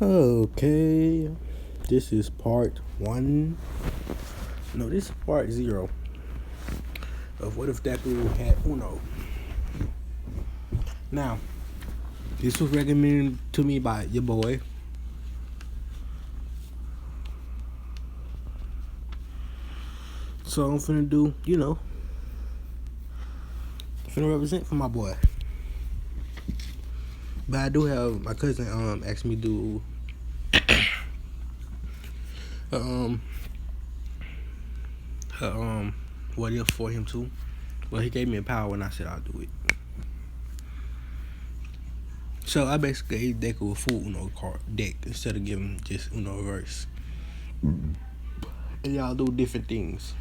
Okay, this is part one. No, this is part 0 of What If Deku Had Uno. Now, this was recommended to me by your boy. So I'm finna do, finna represent for my boy. But I do have my cousin asked me to do what if for him too. Well, he gave me a power and I said I'll do it. So I basically gave Deku a full Uno card deck instead of giving just Uno reverse. And y'all do different things.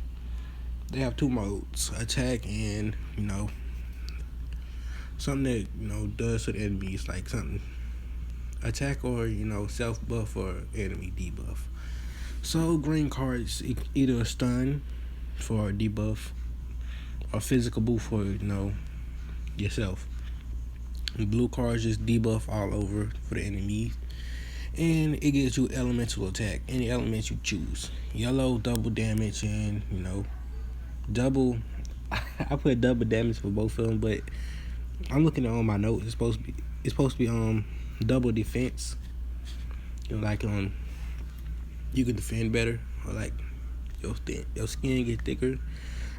They have 2 modes, attack and, something that, does to the enemies, like something attack or, self buff or enemy debuff. So green cards either a stun for a debuff or physical boost for, yourself. And blue cards just debuff all over for the enemies. And it gives you elemental attack, any element you choose. Yellow, double damage, and, double. I put double damage for both of them, but I'm looking at all my notes. It's supposed to be double defense. Like you can defend better, or like your skin get thicker, or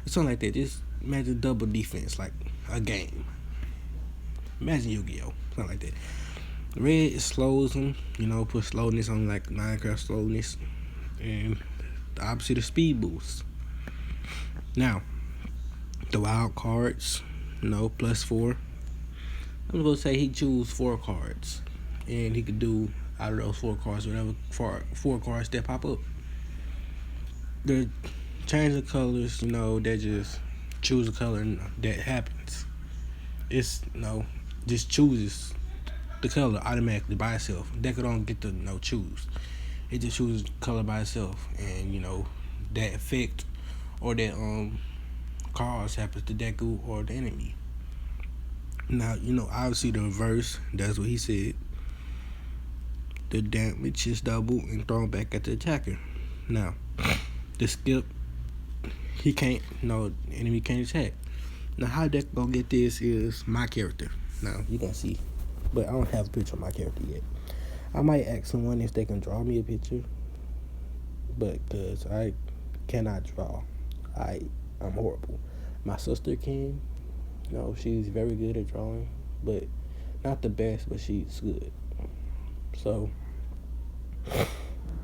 something like that. Just imagine double defense, like a game. Imagine Yu-Gi-Oh, something like that. Red slows them, put slowness on like Minecraft slowness, and the opposite of speed boost. Now, the wild cards, +4. I'm gonna say he choose 4 cards, and he could do out of those 4 cards whatever 4 cards that pop up. They change the colors, they just choose a color that happens. It's just chooses the color automatically by itself. Deku don't get to choose. It just chooses color by itself, and that effect or that cause happens to Deku or the enemy. Now, obviously the reverse, that's what he said. The damage is double and thrown back at the attacker. Now, the skip, he can't, the enemy can't attack. Now, how Deku gonna get this is my character. Now, you gonna see, but I don't have a picture of my character yet. I might ask someone if they can draw me a picture, but because I cannot draw, I'm horrible. My sister can. She's very good at drawing, but not the best, but she's good. So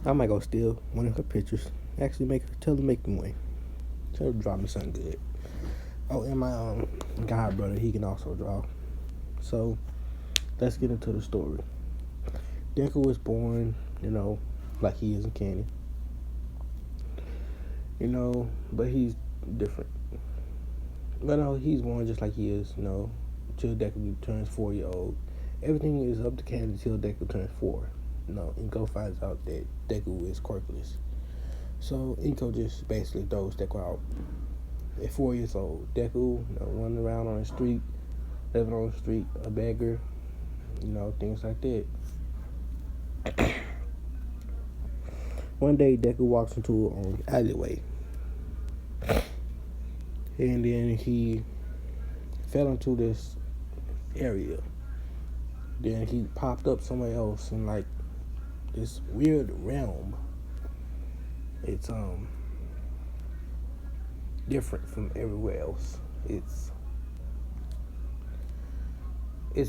I might go steal one of her pictures. Actually, tell her to make me one. Tell her to draw me something good. Oh, and my god brother, he can also draw. So let's get into the story. Deku was born, like he is in canon. But he's different. But no, he's born just like he is, till Deku turns 4-year-old. Everything is up to canon until Deku turns 4. Inko finds out that Deku is quirkless. So Inko just basically throws Deku out. At 4 years old, Deku, running around on the street, living on the street, a beggar, things like that. One day, Deku walks into an alleyway. And then he fell into this area. Then he popped up somewhere else in like this weird realm. It's different from everywhere else. It's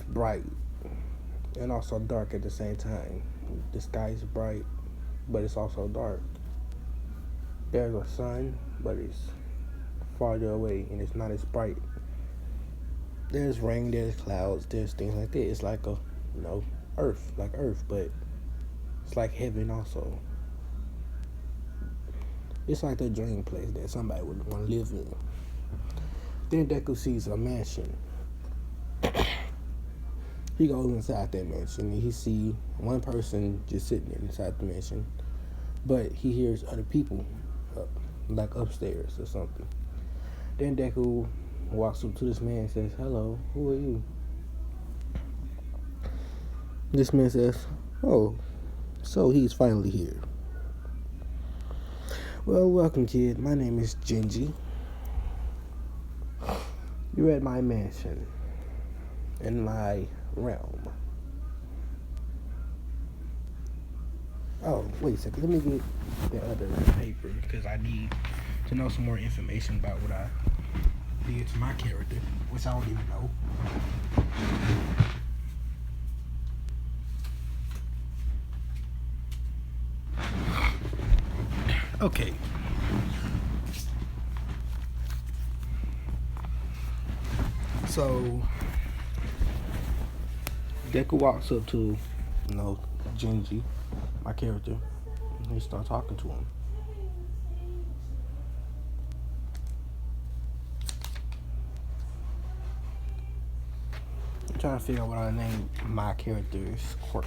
bright and also dark at the same time. The sky is bright, but it's also dark. There's a sun, but it's farther away and it's not as bright. There's rain, there's clouds, there's things like that. It's like Earth, but it's like heaven also. It's like the dream place that somebody would want to live in. Then Deku sees a mansion. He goes inside that mansion and he sees one person just sitting inside the mansion, but he hears other people like upstairs or something. Then Deku walks up to this man and says, "Hello, who are you?" This man says, "Oh, So he's finally here. Well, welcome, kid. My name is Genji. You're at my mansion, in my realm. Oh, wait a second. Let me get the other paper because I need to know some more information about what I did to my character, which I don't even know. Okay. So Deku walks up to, Genji, my character, and he starts talking to him. I'm trying to figure out what I name my character's quirk.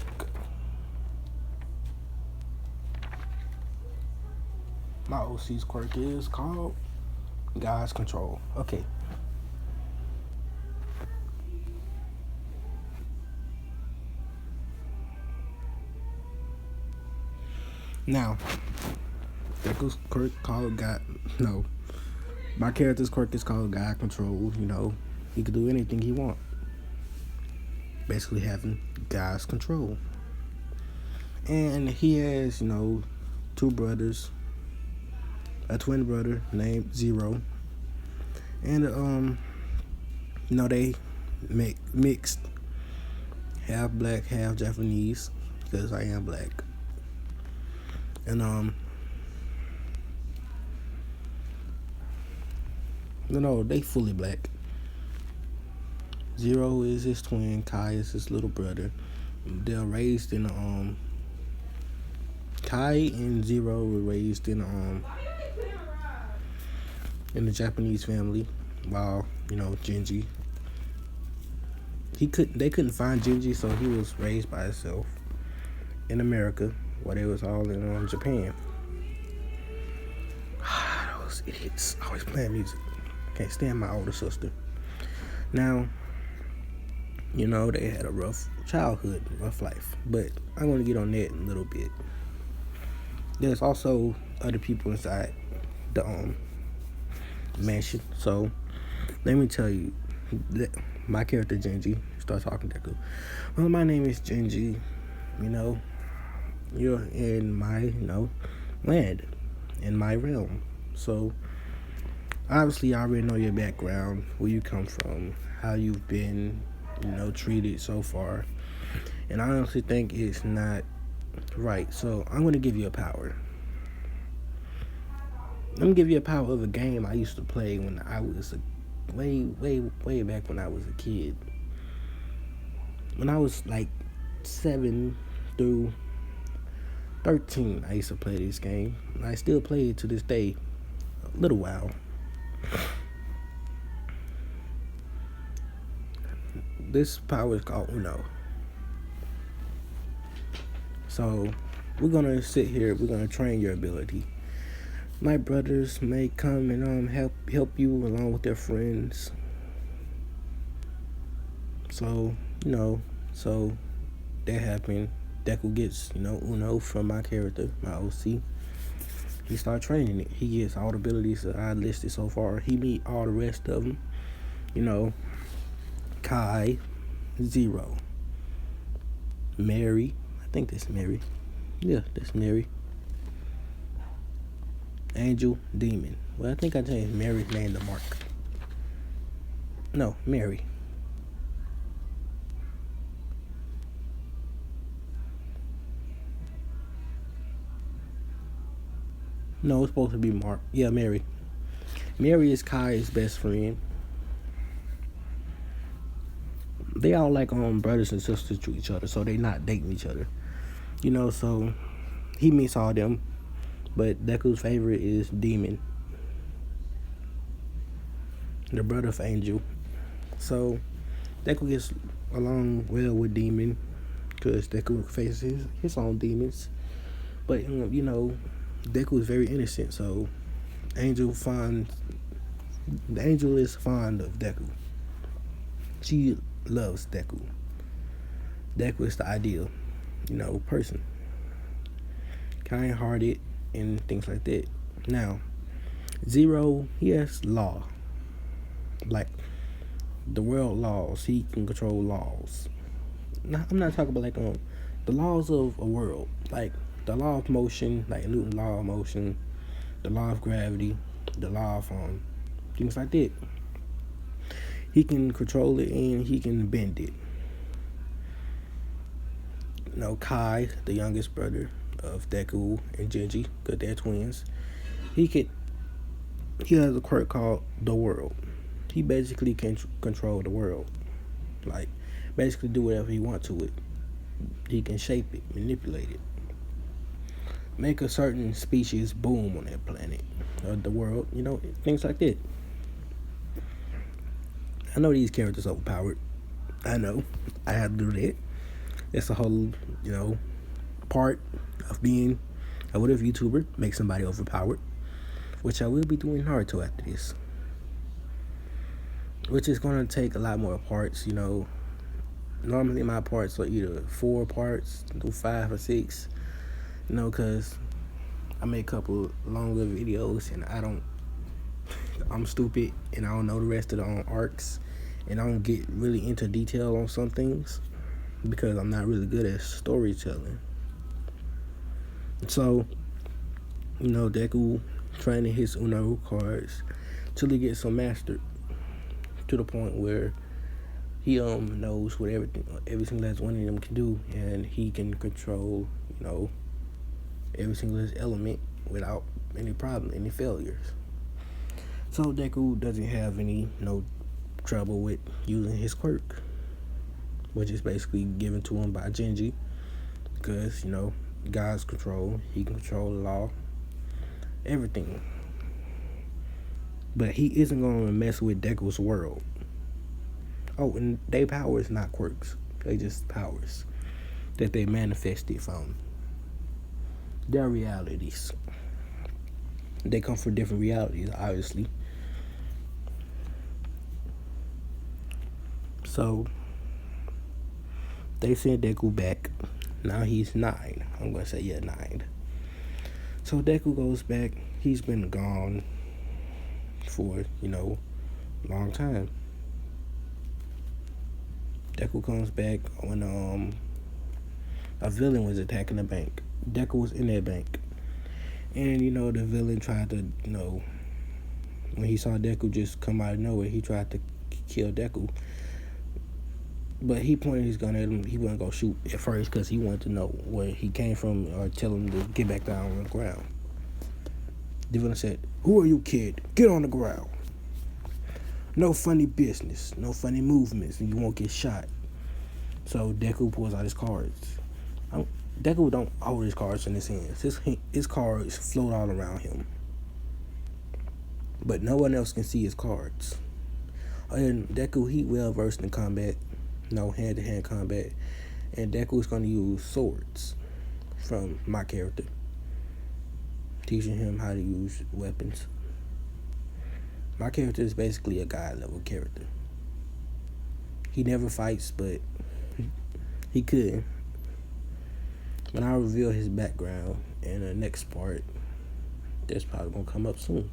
My OC's quirk is called God's Control. Okay. Now, Deku's quirk called God. No, my character's quirk is called God Control. He could do anything he wants. Basically, having God's control. And he has, two brothers, a twin brother named Zero, and they mixed, half black, half Japanese, because I am black. And they fully black. Zero is his twin, Kai is his little brother. They're raised in Kai and Zero were raised in the Japanese family, while Genji, they couldn't find Genji, so he was raised by himself in America while they was all in Japan. Those idiots always playing music. Can't stand my older sister. Now, they had a rough childhood, rough life, but I'm going to get on that in a little bit. There's also other people inside the mansion, so let me tell you that my character Genji starts talking to Deku. Well, my name is Genji. You're in my land, in my realm. So obviously I already know your background, where you come from, how you've been treated so far, and I honestly think it's not right. So I'm going to give you a power. I'm going to give you a power of a game I used to play when I was way back when I was a kid. When I was like 7 through 13, I used to play this game. And I still play it to this day, a little while. This power is called Uno. So we're gonna sit here. We're gonna train your ability. My brothers may come and help you along with their friends. So so that happened. Deku gets Uno from my character, my OC. He start training it. He gets all the abilities that I listed so far. He meet all the rest of them. Kai, Zero, Mary. I think that's Mary. Yeah, that's Mary. Angel, Demon. Well, I think I changed Mary's name to Mark. No, Mary. No, it's supposed to be Mark. Yeah, Mary. Mary is Kai's best friend. They all like brothers and sisters to each other, so they not dating each other. So he meets all them, but Deku's favorite is Demon, the brother of Angel. So Deku gets along well with Demon, because Deku faces his own demons. But Deku is very innocent, so Angel is fond of Deku. She loves Deku. Deku is the ideal, person. kind-hearted, and things like that. Now, Zero, he has law, like the world laws. He can control laws. Now, I'm not talking about like the laws of a world, like the law of motion, like Newton's law of motion, the law of gravity, the law of things like that. He can control it and he can bend it. Kai, the youngest brother of Deku and Genji, because they're twins, he has a quirk called the world. He basically can control the world, like basically do whatever he wants to it. He can shape it, manipulate it, make a certain species boom on that planet or the world, things like that. I know these characters overpowered. I know. I have to do that. It's a whole, part of being a whatever YouTuber, make somebody overpowered, which I will be doing Naruto after this. Which is going to take a lot more parts, Normally my parts are either 4 parts, do 5 or 6, because I make a couple longer videos and I'm stupid and I don't know the rest of the arcs, and I don't get really into detail on some things because I'm not really good at storytelling. So, Deku training his Uno cards till he gets them mastered to the point where he knows what every single last one of them can do, and he can control, every single element without any problem, any failures. So Deku doesn't have any trouble with using his quirk, which is basically given to him by Genji, because God's control. He can control the law, everything. But he isn't going to mess with Deku's world. Oh, and their powers not quirks. They just powers that they manifested from their realities. They come from different realities, obviously. So they sent Deku back. Now he's 9. I'm going to say, 9. So Deku goes back. He's been gone for, a long time. Deku comes back when a villain was attacking the bank. Deku was in that bank. And, the villain tried to, when he saw Deku just come out of nowhere, he tried to kill Deku. But he pointed his gun at him. He wasn't going to shoot at first because he wanted to know where he came from or tell him to get back down on the ground. The villain said, "Who are you, kid? Get on the ground. No funny business. No funny movements, and you won't get shot." So Deku pulls out his cards. Deku don't hold his cards in his hands. His cards float all around him. But no one else can see his cards. And Deku, he well versed in combat. Hand-to-hand combat. And Deku is going to use swords from my character, teaching him how to use weapons. My character is basically a god level character. He never fights, but he could. When I reveal his background in the next part, that's probably going to come up soon.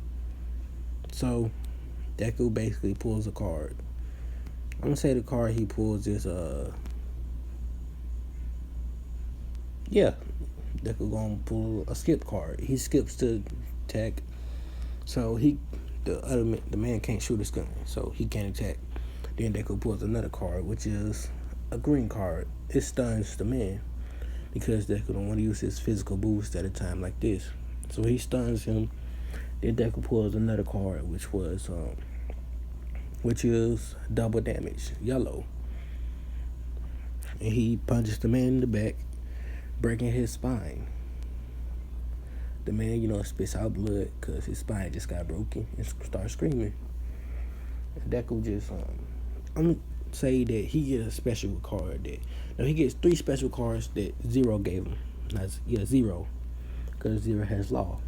So Deku basically pulls a card. I'm going to say the card he pulls is Deku gonna pull a skip card. He skips to attack, so the man can't shoot his gun, so he can't attack. Then Deku pulls another card, which is a green card. It stuns the man because Deku don't want to use his physical boost at a time like this, so he stuns him. Then Deku pulls another card, which is double damage, yellow, and he punches the man in the back, breaking his spine. The man, spits out blood because his spine just got broken and starts screaming. And Deku just, I'm going to say that he gets a special card he gets 3 special cards that Zero gave him. Zero, because Zero has law.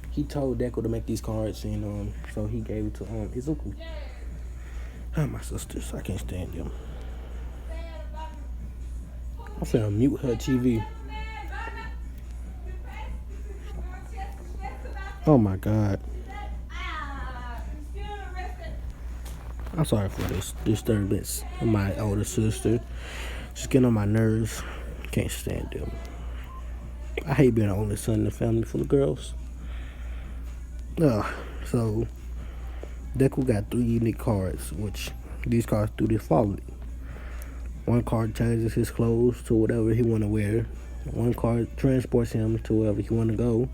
He told Deku to make these cards, and so he gave it to Izuku. My sisters, I can't stand them. I'm finna mute her TV. Oh my god. I'm sorry for this disturbance of my older sister. She's getting on my nerves. Can't stand them. I hate being the only son in a family full of girls. So Deku got 3 unique cards, which these cards do this following. One card changes his clothes to whatever he want to wear. One card transports him to wherever he want to go.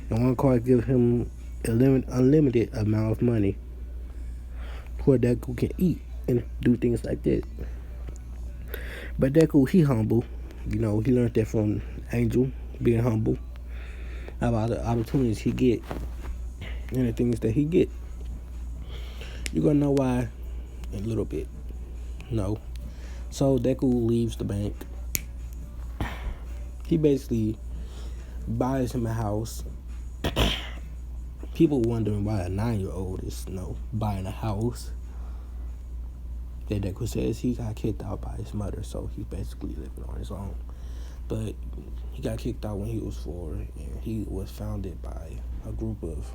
And one card gives him unlimited amount of money where Deku can eat and do things like that. But Deku, he humble. He learned that from Angel, being humble about the opportunities he get and the things that he get. You're gonna know why in a little bit. No. So Deku leaves the bank. He basically buys him a house. People wondering why a 9-year-old is buying a house. That Deku says he got kicked out by his mother, so he's basically living on his own. But he got kicked out when he was 4, and he was founded by a group of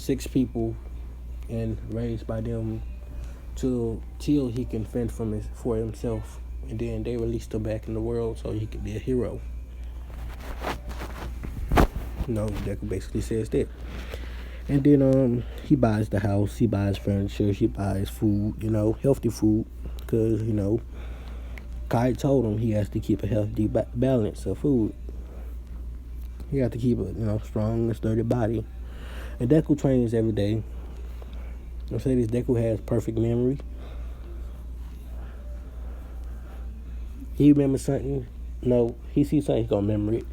6 people, and raised by them till he can fend for himself, and then they released him back in the world so he could be a hero. Deku basically says that. And then he buys the house, he buys furniture, he buys food, healthy food, because Kai told him he has to keep a healthy balance of food. He got to keep a strong and sturdy body. And Deku trains every day. I say this, Deku has perfect memory. He remembers something. He sees something, he's gonna remember it.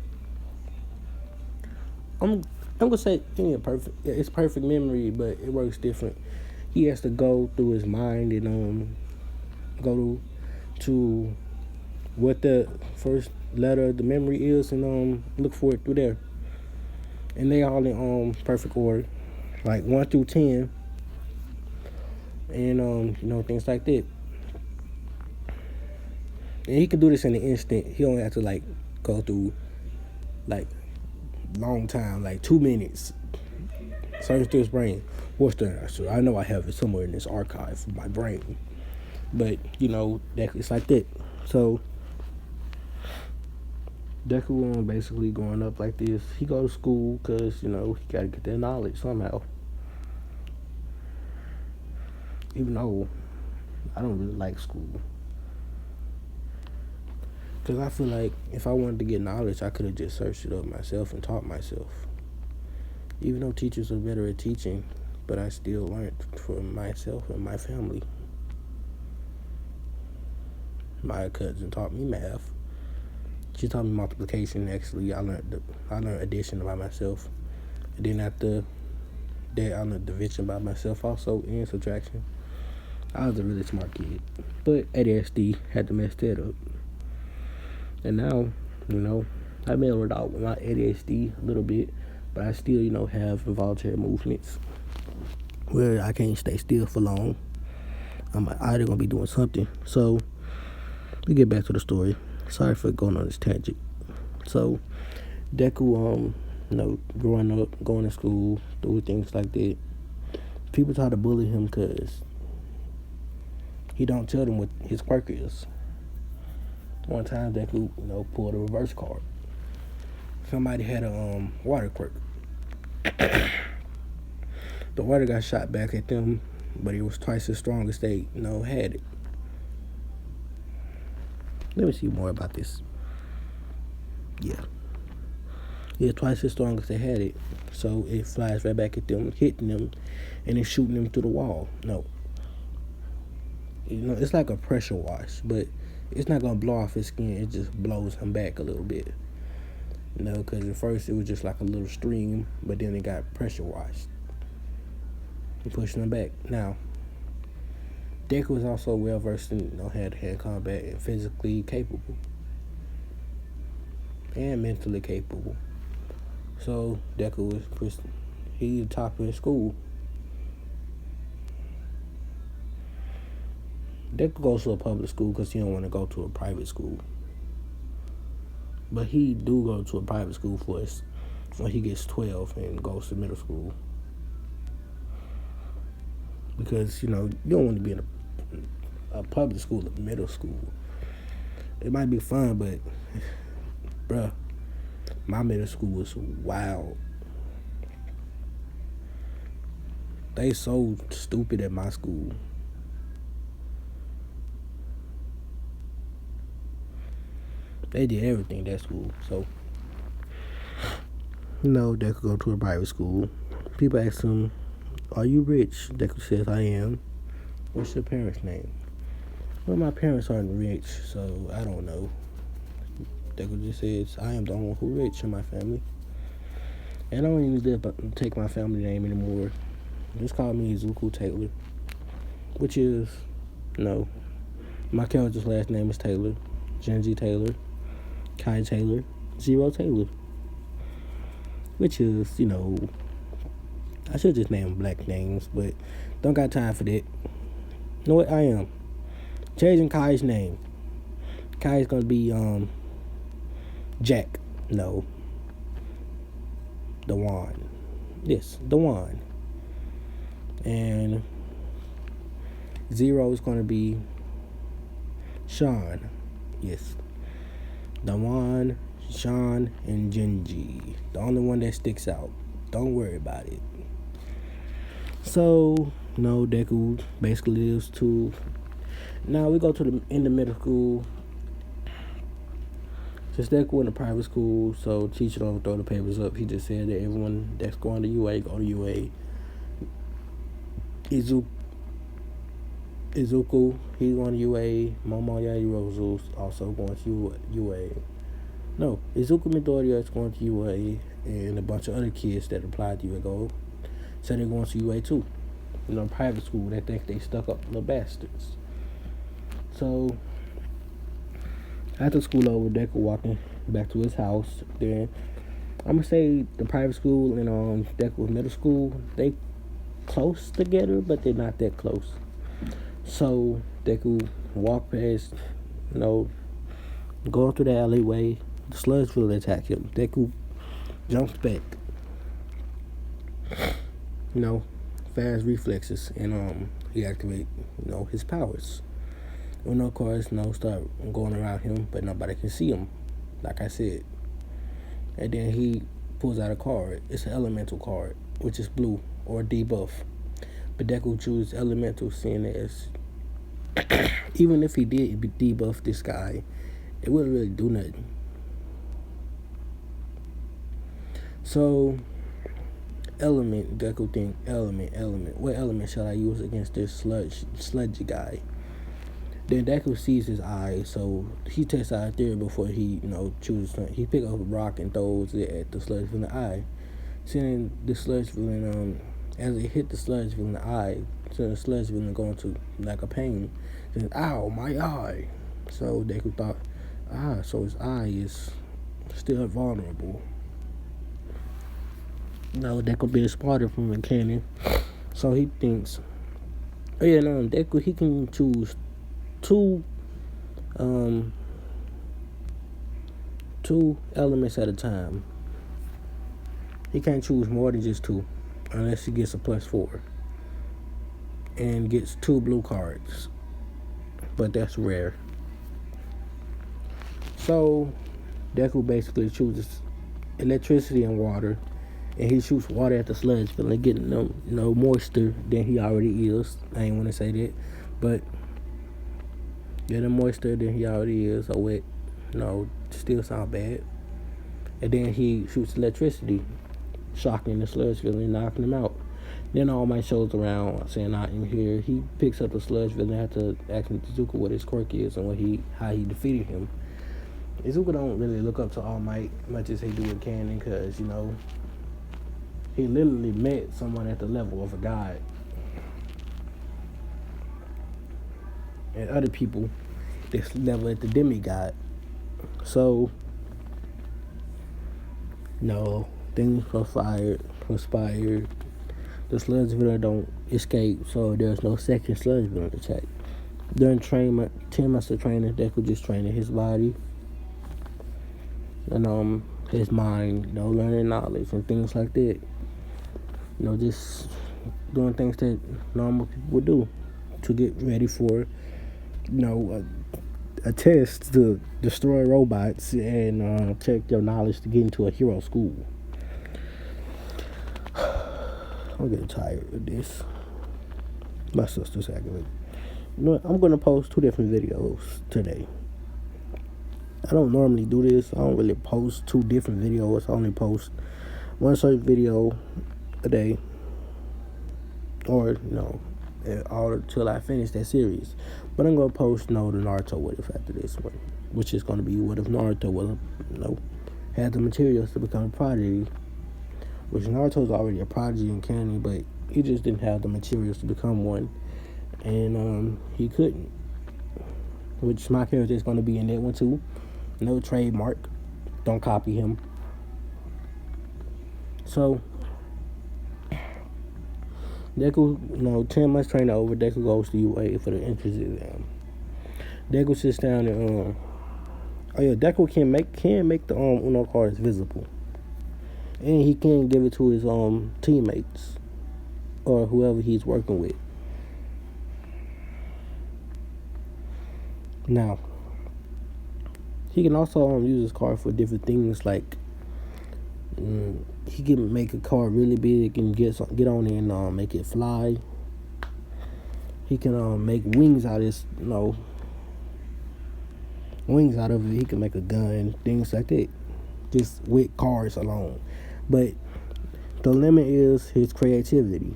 I'm gonna say it's perfect memory, but it works different. He has to go through his mind and go to what the first letter of the memory is, and look for it through there. And they all in perfect order, like 1 through 10, and things like that. And he can do this in an instant. He don't have to go through long time, 2 minutes. Search through his brain. What's the answer? I know I have it somewhere in this archive of my brain. But that it's like that. So Deku basically growing up like this. He go to school because he gotta get that knowledge somehow. Even though I don't really like school. Because I feel like if I wanted to get knowledge, I could have just searched it up myself and taught myself. Even though teachers are better at teaching, but I still learned for myself and my family. My cousin taught me math. She taught me multiplication. Actually, I learned addition by myself. And then after that, I learned division by myself also, and subtraction. I was a really smart kid, but ADHD had to mess that up. And now, I mellowed out with my ADHD a little bit, but I still, have involuntary movements where I can't stay still for long. I'm either gonna be doing something. So we get back to the story. Sorry for going on this tangent. So Deku, growing up, going to school, doing things like that. People try to bully him because he don't tell them what his quirk is. One time Deku, pulled a reverse card. Somebody had a water quirk. The water got shot back at them, but it was twice as strong as they, had it. Let me see more about this. Yeah. It's twice as strong as they had it. So it flies right back at them, hitting them, and then shooting them through the wall. No. It's like a pressure wash, but it's not going to blow off his skin. It just blows him back a little bit. Because at first it was just like a little stream, but then it got pressure washed. And pushing him back. Now, Deku was also well versed in hand-to-hand combat and physically capable. And mentally capable. So Deku was the top in school. Deku goes to a public school because he don't want to go to a private school. But he do go to a private school first when he gets 12 and goes to middle school. Because, you don't want to be in a public school at middle school. It might be fun, but, bruh, my middle school was wild. They so stupid at my school. They did everything at school. So, Deku go to a private school. People ask him, "Are you rich?" Deku says, "I am." "What's your parents' name?" "Well, my parents aren't rich, so I don't know." Deku just says, "I am the only one who rich in my family. And I don't even take my family name anymore. Just call me Izuku Taylor." Which is, no. My character's last name is Taylor. Genji Taylor. Kai Taylor. Zero Taylor. Which is, I should just name black names, but don't got time for that. You know what? I am changing Kai's name. Kai's gonna be Jack. No. Dewan. Yes, Dewan. And Zero is gonna be Sean. Yes. Dewan, Sean, and Genji. The only one that sticks out. Don't worry about it. So, Deku basically lives to. Now we go to the end of middle school. Since Deku in a private school, so teacher don't throw the papers up. He just said that everyone that's going to UA go to UA. Izuku, he's going to UA. Momoya Hirozu's also going to UA. No, Izuku Midoriya is going to UA, and a bunch of other kids that applied to UA go, so they're going to UA too. Private school, they think they stuck up little bastards. So, after school over, Deku walking back to his house. Then, I'm going to say the private school and Deku's middle school, they close together, but they're not that close. So, Deku walk past, going through the alleyway. The sludge will attack him. Deku jumps back. Fast reflexes, and he activate, his powers. Of course, start going around him, but nobody can see him, like I said. And then he pulls out a card. It's an elemental card, which is blue, or debuff. But Deku chooses elemental, seeing as even if he did debuff this guy, it wouldn't really do nothing. So, element, Deku think, element. What element shall I use against this sludgy guy? Then Deku sees his eye, so he tests out a theory before he, chooses something. He picks up a rock and throws it at the sludge villain eye. Seeing the sludge villain, as it hit the sludge villain eye, seeing the sludge villain going to like a pain, says, "Ow, my eye." So Deku thought, so his eye is still vulnerable. Deku being smarter from the cannon. So he thinks, Deku, he can choose two elements at a time. He can't choose more than just two, unless he gets a +4 and gets 2 blue cards, but that's rare. So Deku basically chooses electricity and water, and he shoots water at the sludge villain, getting no moisture than he already is. I ain't want to say that, but getting moisture than he already is, or wet, still sound bad. And then he shoots electricity, shocking the sludge villain and knocking him out. Then All Might shows around saying, "I'm here." He picks up the sludge villain after asking Izuku what his quirk is and how he defeated him. Izuku don't really look up to All Might much as he do with Canon, because he literally met someone at the level of a god, and other people this level at the demigod. So things conspired. The sludge villain don't escape, so there's no second sludge villain attack. During 10 months of training, Deku just training his body. and his mind, learning knowledge and things like that. Just doing things that normal people would do to get ready for, a test to destroy robots and check their knowledge to get into a hero school. I'm getting tired of this. My sister's aggravated. I'm going to post 2 different videos today. I don't normally do this. I don't really post 2 different videos. I only post one certain video a day. Or, all until I finish that series. But I'm going to post, the Naruto What If after this one. Which is going to be what if Naruto would have, had the materials to become a prodigy. Which Naruto's already a prodigy in canon, but he just didn't have the materials to become one. And he couldn't. Which my character is going to be in that one too. No trademark. Don't copy him. So, Deku, 10 months training over, Deku goes to UA for the entrance exam. Deku sits down and, Deku can make the Uno cards visible. And he can give it to his teammates or whoever he's working with. Now, he can also use his card for different things, like he can make a card really big and get on it and make it fly. He can make wings out of his, wings out of it. He can make a gun, things like that, just with cards alone. But the limit is his creativity.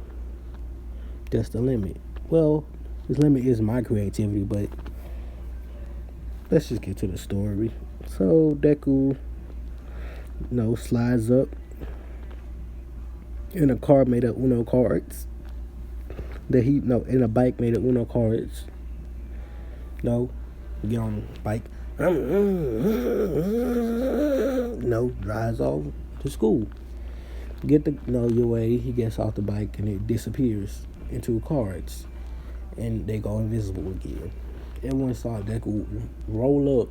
That's the limit. Well, his limit is my creativity, but let's just get to the story. So Deku, slides up in a car made of Uno cards. In a bike made of Uno cards. Get on the bike. Drives off to school. Get your way. He gets off the bike and it disappears into cards, and they go invisible again. Everyone saw Deku roll up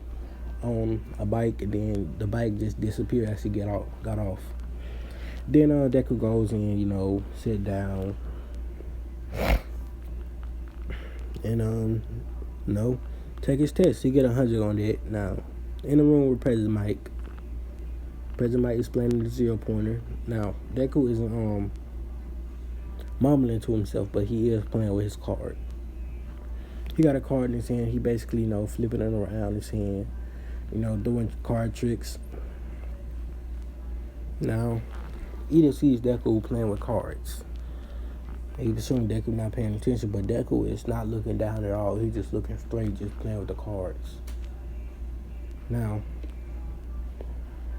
on a bike, and then the bike just disappeared as he got off. Then Deku goes in, sit down, and take his test. He get 100 on that. Now, in the room with President Mike explaining the 0-pointer. Now, Deku isn't mumbling to himself, but he is playing with his card. He got a card in his hand. He basically, flipping it around in his hand, doing card tricks. Now, Ida sees Deku playing with cards. He's assuming Deku not paying attention, but Deku is not looking down at all. He's just looking straight, just playing with the cards. Now,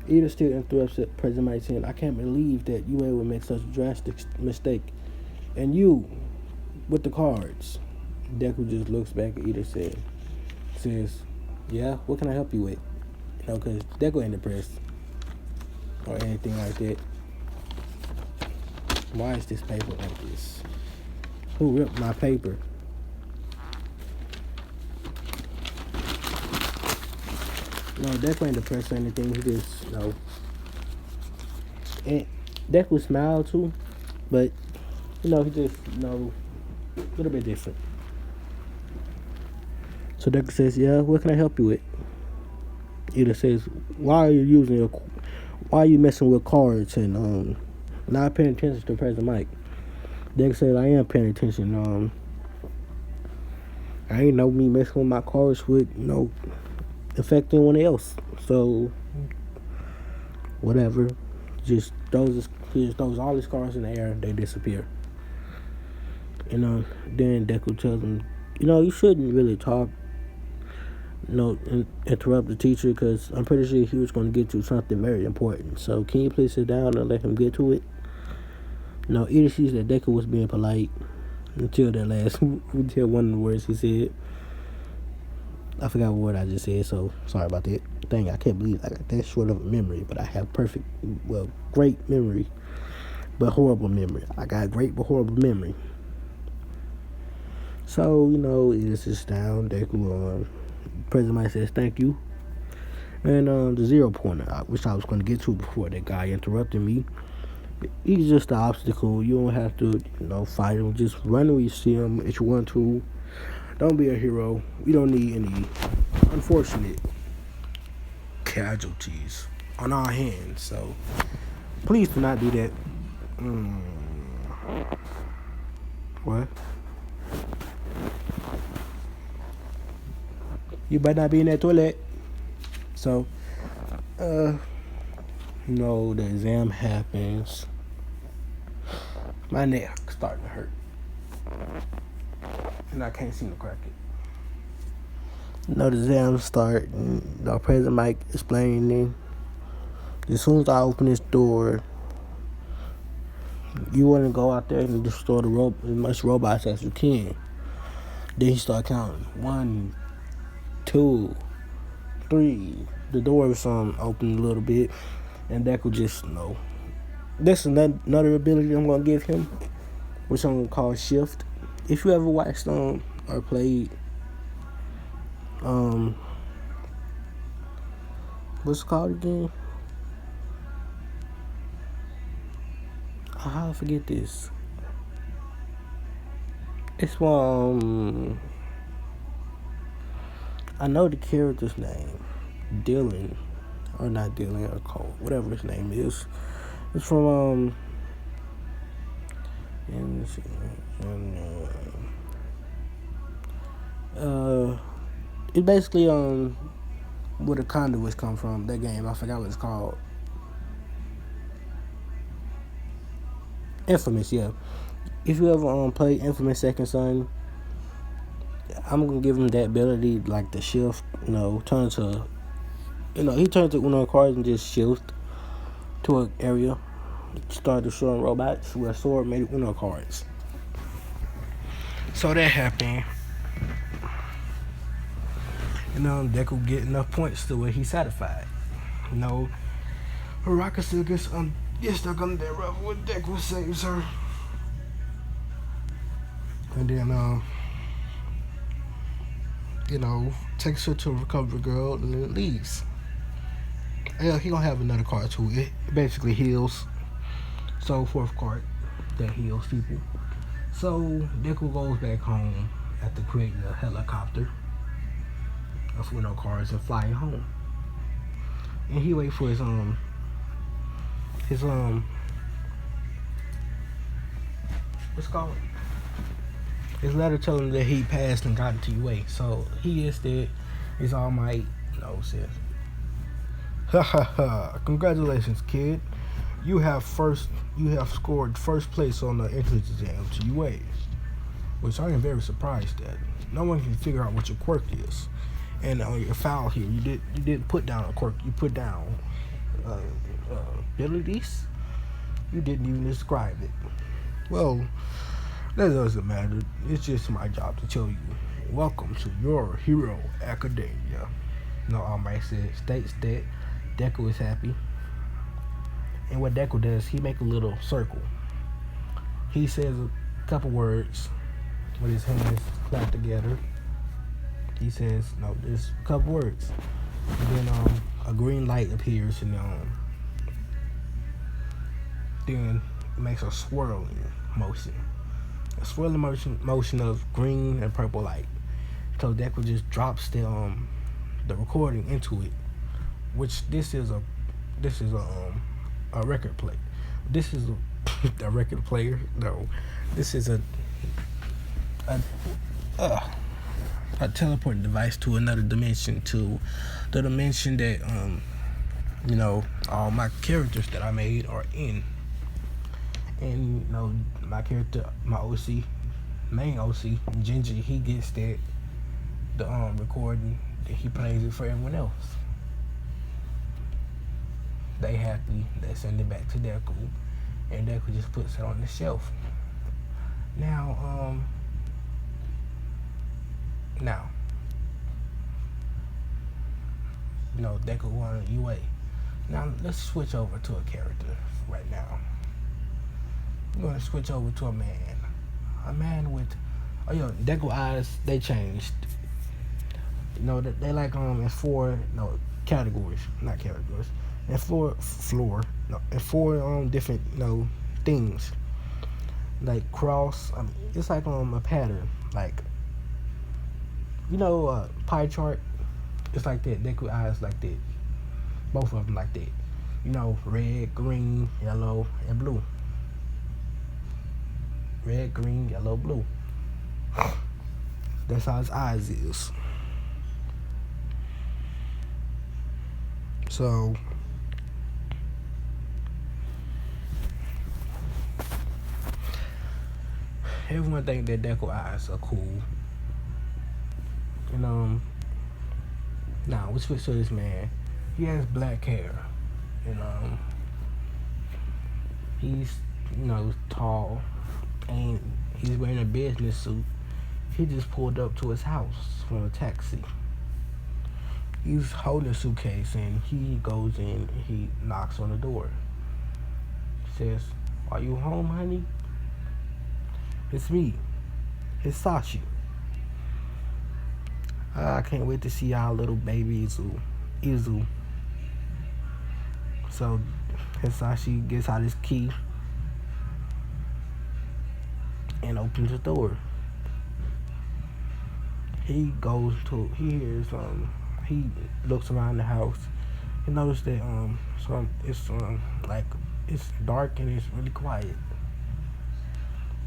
Ida still interrupts President Mike saying, "I can't believe that UA would make such a drastic mistake. And you, with the cards." Deku just looks back at Ida says, "Yeah, what can I help you with?" Because Deku ain't depressed or anything like that. Why is this paper like this? Who ripped my paper? No, Deku ain't depressed or anything. He just, And Deku smiled too, but, he just, a little bit different. So Deku says, "Yeah, what can I help you with?" Ida says, why are you messing with cards and not paying attention to President Mike?" Deku says, "I am paying attention. I ain't know me messing with my cards would, affect anyone else. So whatever. Just throws all his cards in the air and they disappear." Then Deku tells him, "You shouldn't really talk, interrupt the teacher, because I'm pretty sure he was going to get to something very important. So can you please sit down and let him get to it?" Ida sees that Deku was being polite until one of the words he said. I forgot what word I just said, so sorry about that. Dang, I can't believe I got that short of a memory, but I have great memory, but horrible memory. I got great but horrible memory. So, Ida sits down, Deku, President Mike says, "Thank you." And the 0 pointer, which I was going to get to before that guy interrupted me. He's just an obstacle. You don't have to, fight him. Just run when you see him if you want to. Don't be a hero. We don't need any unfortunate casualties on our hands. So please do not do that. What? You better not be in that toilet. So, the exam happens. My neck starting to hurt. And I can't seem to crack it. The exam start. The President Mike explaining. As soon as I open this door, you want to go out there and destroy as much robots as you can. Then he start counting. 1, 2, 3. The door was open a little bit, and Deku just This is another ability I'm gonna give him, which I'm gonna call Shift. If you ever watched or played what's it called again? How I forget this? It's from I know the character's name, Dylan, or not Dylan, or Cole, whatever his name is. It's from it's basically where the conduits come from. That game, I forgot what it's called. Infamous, yeah. If you ever play Infamous Second Son, I'm gonna give him that ability, like the shift. Turn to, he turns to Uno cards and just shift to an area, start destroying robots with a sword made Uno cards. So that happened. Deku get enough points to where he's satisfied. Haraka still gets stuck on that rough when Deku saves her. And then takes her to a recovery girl and then leaves. Yeah, he gonna have another card too. It basically heals. So 4th card that heals people. So Deku goes back home after creating a helicopter of Uno cards and flying home. And he wait for his what's it called? His letter telling him that he passed and got into UA. So he is dead. His All Might says, ha ha ha! Congratulations, kid. You have scored first place on the entrance exam to UA, which I am very surprised at. No one can figure out what your quirk is. And on your file here, you didn't put down a quirk. You put down abilities. You didn't even describe it. Well, that doesn't matter. It's just my job to tell you. Welcome to your Hero Academia. All Might states that Deku is happy. And what Deku does, he make a little circle. He says a couple words with his hands clapped together. He says, there's a couple words. And then a green light appears and then it makes a swirling motion. A swirling motion of green and purple light. So Deku just drops the recording into it. Which this is a record player. This is a record player. No, this is a teleporting device to another dimension, to the dimension that all my characters that I made are in. And my character, my main OC, Gingy, he gets the recording and he plays it for everyone else. They happy, they send it back to Deku, and Deku just puts it on the shelf. Now Deku won UA. Now let's switch over to a character right now. We're gonna switch over to a man. A man with Deku eyes, they changed. They like in four categories, not categories, and in four different things like cross. I mean, it's like a pattern, like pie chart. It's like that. Deku eyes like that. Both of them like that. Red, green, yellow, and blue. Red, green, yellow, blue. That's how his eyes is. So everyone think that Deku eyes are cool. Now we switch to this man. He has black hair. And he's tall and he's wearing a business suit. He just pulled up to his house from a taxi. He's holding a suitcase and he goes in, he knocks on the door. Says, "Are you home, honey?" "It's me. It's Sashi. I can't wait to see our little baby Izu." So Hisashi gets out his key and opens the door. He looks around the house. He noticed that it's dark and it's really quiet.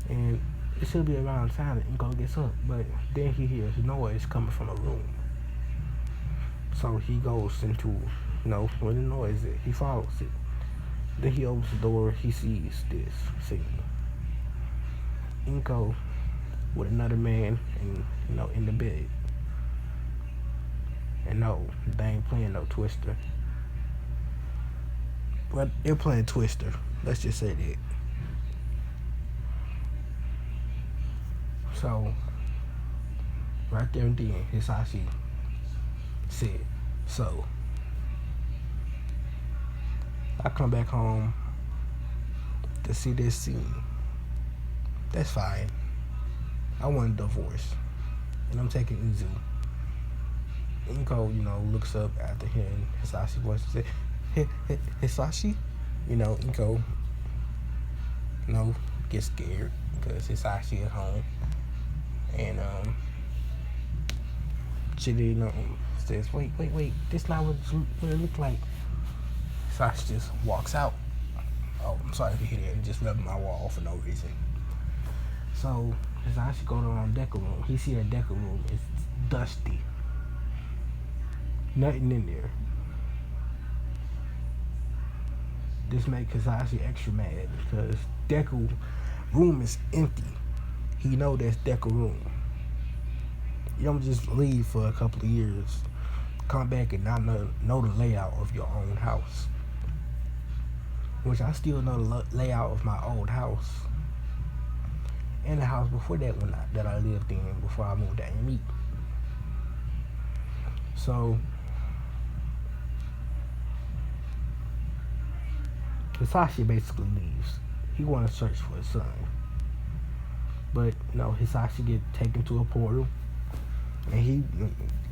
And it should be around time that Inko gets up, but then he hears noise coming from a room. So he goes into where the noise is. He follows it. Then he opens the door. He sees this scene. Inko with another man in the bed. And no, they ain't playing no Twister. But they're playing Twister. Let's just say that. So, right there and then, Hisashi said, "So, I come back home to see this scene. That's fine. I want a divorce. And I'm taking Izu." Inko, looks up after hearing Hisashi's voice and says, "Hisashi?" Inko, gets scared because Hisashi is home. And she says, wait, this not what it looked like. Hisashi just walks out. Oh, I'm sorry if you hear that. Just rubbing my wall for no reason. So Hisashi go to Deku room. He see that Deku room is dusty. Nothing in there. This makes Hisashi extra mad because Deku room is empty. He know that's Deku room. You don't just leave for a couple of years, come back and not know the layout of your own house. Which I still know the layout of my old house. And the house before that one that I lived in before I moved to Amy. So Hisashi basically leaves. He wants to search for his son. But Hisashi get taken to a portal and he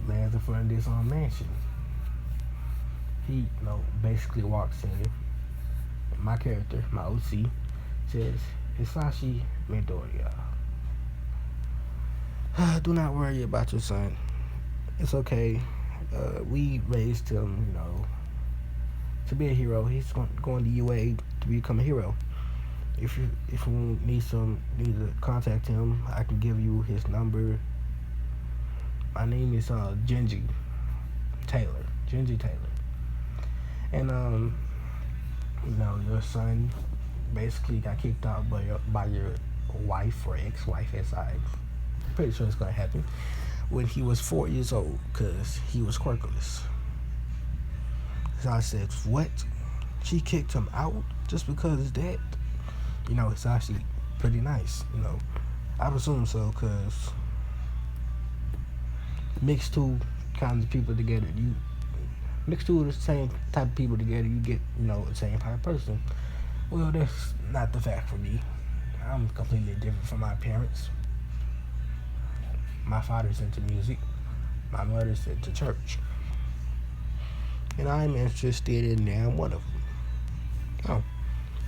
lands in front of this mansion. He basically walks in. My character, my OC, says, "Hisashi Midoriya, do not worry about your son. It's okay. We raised him, to be a hero. He's going to UA to become a hero. If you need to contact him, I can give you his number. My name is Genji Taylor. And your son basically got kicked out by your wife or ex-wife, as I'm pretty sure it's gonna happen, when he was 4 years old because he was quirkless." So I said, "What? She kicked him out just because of that?" It's actually pretty nice. I presume so because mix two kinds of people together. You mix two of the same type of people together, you get the same type of person. Well, that's not the fact for me. I'm completely different from my parents. My father's into music. my mother said to church. And I'm interested in now one of them. Oh,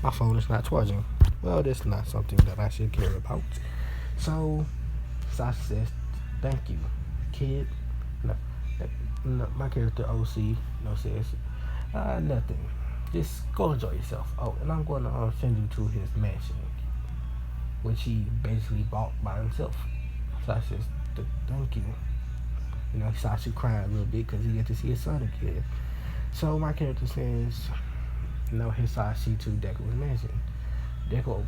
my phone is not charging. Well, that's not something that I should care about. So Sasha says, thank you, kid. No, no, my character OC says, nothing. Just go enjoy yourself. Oh, and I'm going to send you to his mansion, which he basically bought by himself. Sasha says, thank you. Sasha crying a little bit because he get to see his son again. So my character says, Hisashi to Deku's mansion. Deku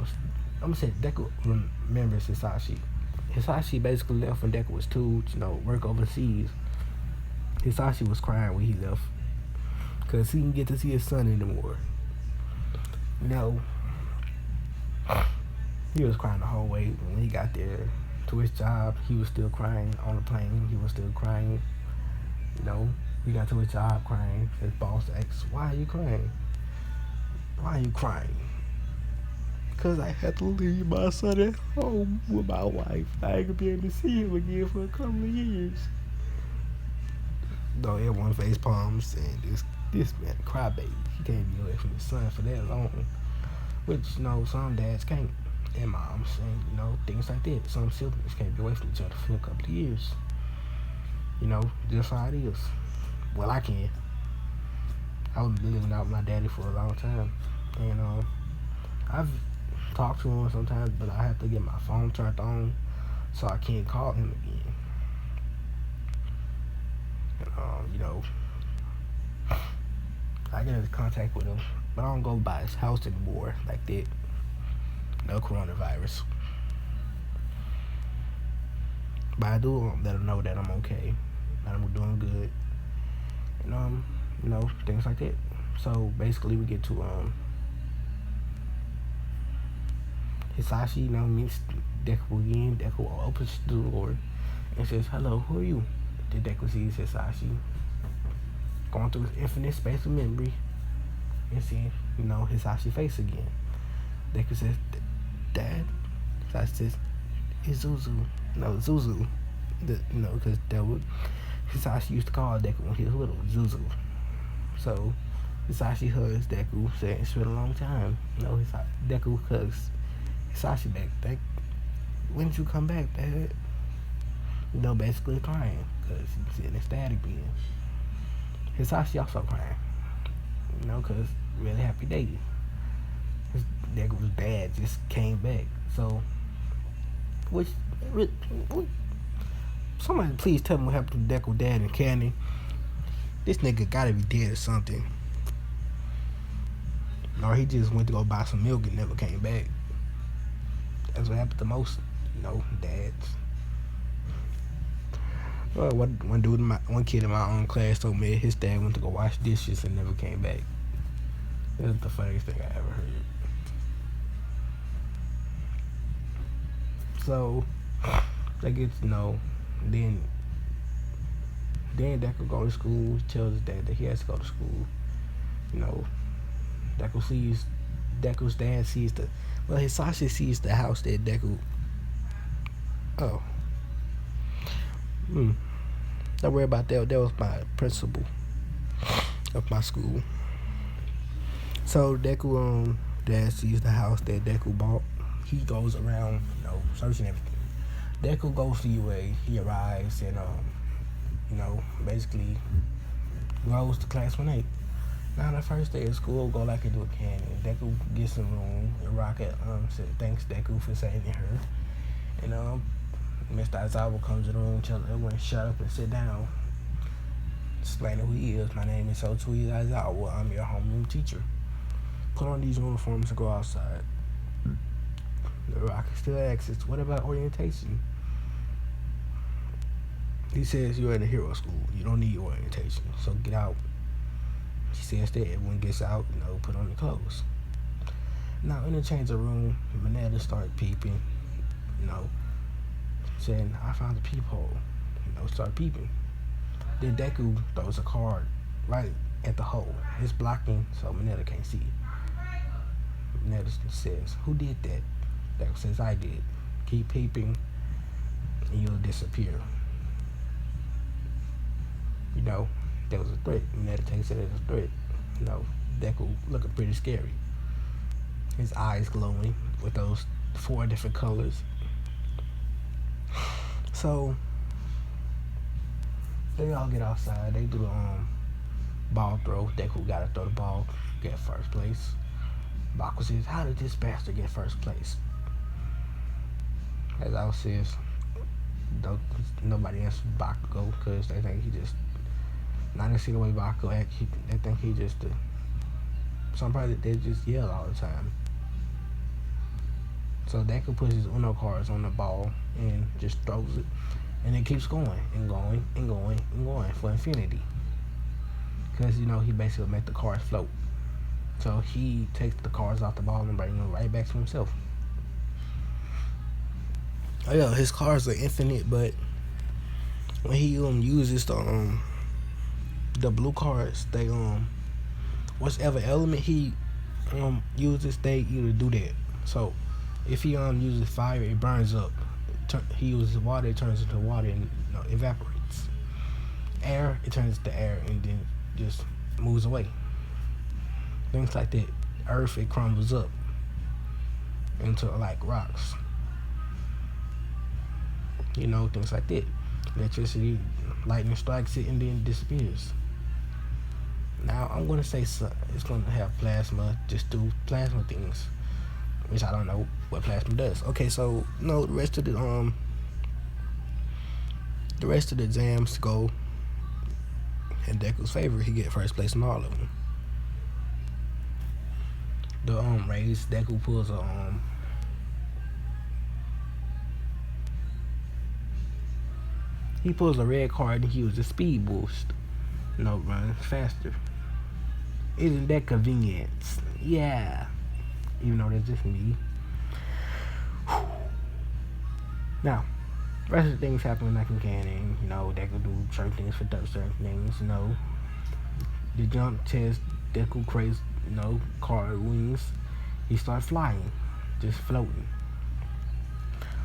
remembers Hisashi. Hisashi basically left when Deku was 2, work overseas. Hisashi was crying when he left because he didn't get to see his son anymore. He was crying the whole way. When he got there to his job, he was still crying. On the plane, he was still crying. He got to his job crying. His boss asked, why are you crying? Why are you crying? Because I had to leave my son at home with my wife. I ain't gonna be able to see him again for a couple of years. Everyone face palms and this man crybaby. He can't be away from his son for that long. Which, some dads can't. And moms and, things like that. Some siblings can't be away from each other for a couple of years. Just how it is. Well, I can. I was living without my daddy for a long time. And I've talked to him sometimes, but I have to get my phone turned on so I can't call him again. And, I get into contact with him, but I don't go by his house anymore like that. No coronavirus. But I do let him know that I'm okay, that I'm doing good, and things like that. So basically, we get to Hisashi, meets Deku again. Deku opens the door and says, "Hello, who are you?" Then Deku sees Hisashi going through his infinite space of memory and seeing, Hisashi face again. Deku says, "Dad?" Hisashi says, "It's Zuzu." No, Zuzu. Because Hisashi used to call Deku when he was little, Zuzu. So Hisashi hugs Deku, saying it's been a long time. Deku hugs Hisashi back. When did you come back, Dad? Basically crying because he's sitting ecstatic being. Hisashi also crying, because really happy day. Deku's dad just came back. So, somebody please tell me what happened to Deku dad and Candy. This nigga gotta be dead or something. Or he just went to go buy some milk and never came back. That's what happened to most, dads. Well, one kid in my own class told me his dad went to go wash dishes and never came back. That's the funniest thing I ever heard. So they get to know. Then Deku go to school. Tells his dad that he has to go to school. Deku's dad sees Hisashi sees the house that Deku. Oh. Don't worry about that. That was my principal of my school. So Deku dad sees the house that Deku bought. He goes around, searching everything. Deku goes to UA. He arrives and basically goes to class 1-8. Now the first day of school, go like into a canyon. Deku gets in the room. And Rocket said thanks Deku for saving her. And Mr. Aizawa comes in the room, tells everyone to shut up and sit down. Explaining who he is. My name is Sotui Aizawa. I'm your homeroom teacher. Put on these uniforms and go outside. The Rocket still asks, what about orientation? He says you're in a hero school. You don't need orientation, so get out. He says that everyone gets out, put on the clothes. Now in the change of room, Mineta started peeping, saying, I found a peephole. Start peeping. Then Deku throws a card right at the hole. It's blocking, so Mineta can't see. Mineta says, who did that? Deku says, I did. Keep peeping, and you'll disappear. you know, there was a threat. And that takes it as a threat. You know, Deku looking pretty scary. His eyes glowing with those 4 different colors. So they all get outside. They do the ball throw. Deku gotta throw the ball, get first place. Baku says, "How did this bastard get first place?" As I says, nobody answers Bakugo because they think he just. Not to see the way Bakugo act. They think he just. Somebody they just yell all the time. So Deku puts his Uno cards on the ball and just throws it, and it keeps going and going and going and going for infinity. Because he basically make the cards float. So he takes the cards off the ball and brings them right back to himself. Oh yeah, his cards are infinite, but when he uses the blue cards, they whatever element he uses, they either do that. So if he uses fire, it burns up. He uses water, it turns into water and evaporates. Air, it turns to air and then just moves away. Things like that. Earth, it crumbles up into like rocks. Things like that. Electricity, lightning strikes it and then disappears. Now I'm gonna say it's gonna have plasma, just do plasma things, which I don't know what plasma does. Okay, so the rest of the exams go in Deku's favor. He get first place in all of them. The race, Deku pulls he pulls a red card and he uses a speed boost. Run faster. Isn't that convenient? Yeah. Even though that's just me. Now, the rest of the things happen like in canon. Deku do certain things for certain things. The jump test, Deku creates, card wings. He starts flying, just floating.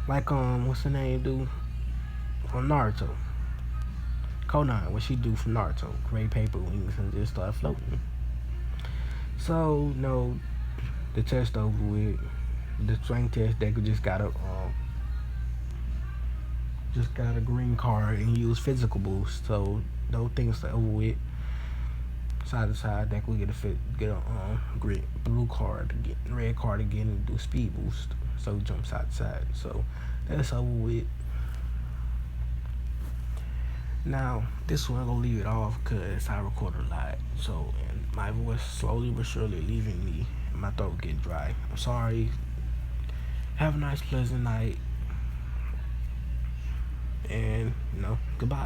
Like what's her name do from Naruto? Conan, what she do from Naruto? Create paper wings and just start floating. So the test over with. The strength test, Deku just got a green card and use physical boost. So those things are over with. Side to side, Deku get a blue card again, red card again, and do speed boost. So jump side to side. So that's over with. Now this one I'm gonna leave it off because I record a lot. So and my voice slowly but surely leaving me. And my throat getting dry. I'm sorry. Have a nice pleasant night. And goodbye.